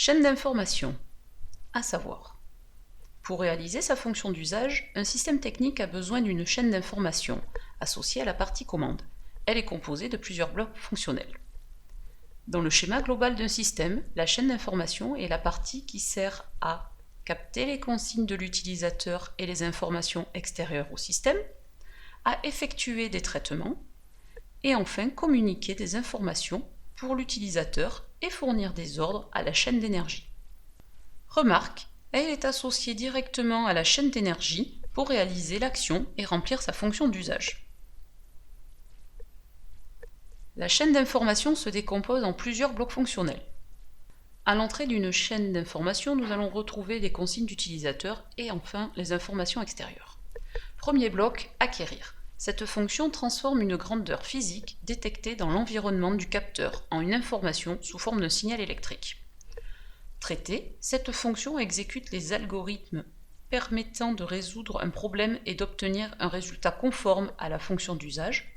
Chaîne d'information, à savoir. Pour réaliser sa fonction d'usage, un système technique a besoin d'une chaîne d'information associée à la partie commande. Elle est composée de plusieurs blocs fonctionnels. Dans le schéma global d'un système, la chaîne d'information est la partie qui sert à capter les consignes de l'utilisateur et les informations extérieures au système, à effectuer des traitements, et enfin communiquer des informations pour l'utilisateur et fournir des ordres à la chaîne d'énergie. Remarque, elle est associée directement à la chaîne d'énergie pour réaliser l'action et remplir sa fonction d'usage. La chaîne d'information se décompose en plusieurs blocs fonctionnels. À l'entrée d'une chaîne d'information, nous allons retrouver les consignes d'utilisateur et enfin les informations extérieures. Premier bloc, acquérir. Cette fonction transforme une grandeur physique détectée dans l'environnement du capteur en une information sous forme d'un signal électrique. Traiter, cette fonction exécute les algorithmes permettant de résoudre un problème et d'obtenir un résultat conforme à la fonction d'usage.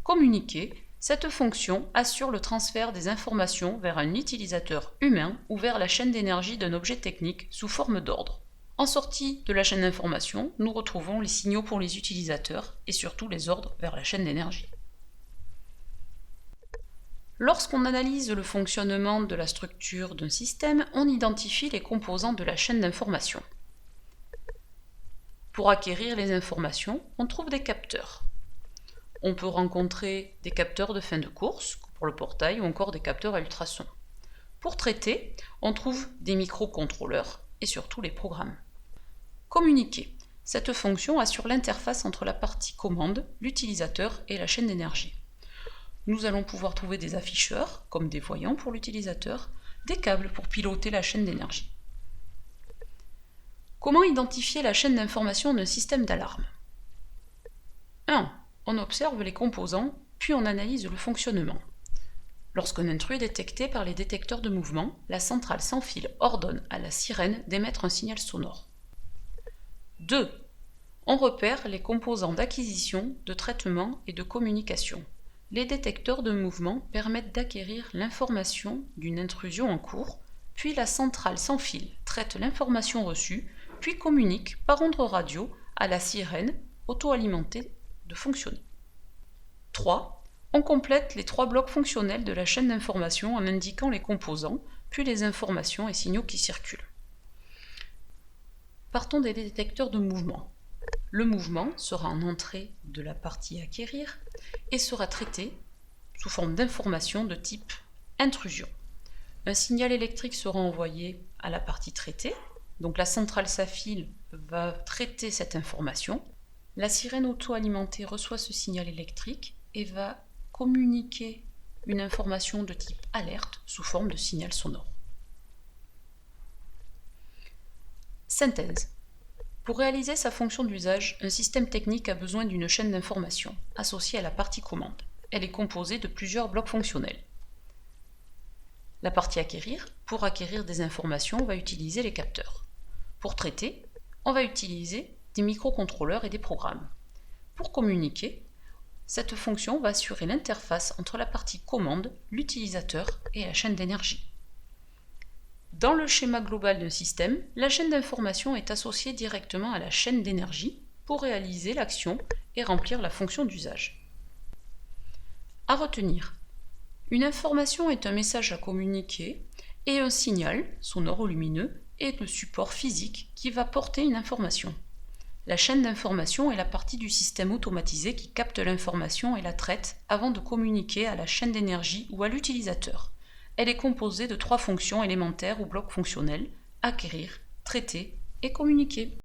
Communiquer, cette fonction assure le transfert des informations vers un utilisateur humain ou vers la chaîne d'énergie d'un objet technique sous forme d'ordre. En sortie de la chaîne d'information, nous retrouvons les signaux pour les utilisateurs et surtout les ordres vers la chaîne d'énergie. Lorsqu'on analyse le fonctionnement de la structure d'un système, on identifie les composants de la chaîne d'information. Pour acquérir les informations, on trouve des capteurs. On peut rencontrer des capteurs de fin de course, pour le portail, ou encore des capteurs à ultrasons. Pour traiter, on trouve des microcontrôleurs et surtout les programmes. Communiquer. Cette fonction assure l'interface entre la partie commande, l'utilisateur et la chaîne d'énergie. Nous allons pouvoir trouver des afficheurs, comme des voyants pour l'utilisateur, des câbles pour piloter la chaîne d'énergie. Comment identifier la chaîne d'information d'un système d'alarme ? 1. On observe les composants, puis on analyse le fonctionnement. Lorsqu'un intrus est détecté par les détecteurs de mouvement, la centrale sans fil ordonne à la sirène d'émettre un signal sonore. 2. On repère les composants d'acquisition, de traitement et de communication. Les détecteurs de mouvement permettent d'acquérir l'information d'une intrusion en cours, puis la centrale sans fil traite l'information reçue, puis communique par onde radio à la sirène auto-alimentée de fonctionner. 3. On complète les 3 blocs fonctionnels de la chaîne d'information en indiquant les composants, puis les informations et signaux qui circulent. Partons des détecteurs de mouvement. Le mouvement sera en entrée de la partie acquérir et sera traité sous forme d'information de type intrusion. Un signal électrique sera envoyé à la partie traitée, donc la centrale sans fil va traiter cette information. La sirène auto-alimentée reçoit ce signal électrique et va communiquer une information de type alerte sous forme de signal sonore. Synthèse. Pour réaliser sa fonction d'usage, un système technique a besoin d'une chaîne d'information associée à la partie commande. Elle est composée de plusieurs blocs fonctionnels. La partie acquérir, pour acquérir des informations, on va utiliser les capteurs. Pour traiter, on va utiliser des microcontrôleurs et des programmes. Pour communiquer, cette fonction va assurer l'interface entre la partie commande, l'utilisateur et la chaîne d'énergie. Dans le schéma global d'un système, la chaîne d'information est associée directement à la chaîne d'énergie pour réaliser l'action et remplir la fonction d'usage. À retenir, une information est un message à communiquer et un signal, sonore ou lumineux, est le support physique qui va porter une information. La chaîne d'information est la partie du système automatisé qui capte l'information et la traite avant de communiquer à la chaîne d'énergie ou à l'utilisateur. Elle est composée de 3 fonctions élémentaires ou blocs fonctionnels, acquérir, traiter et communiquer.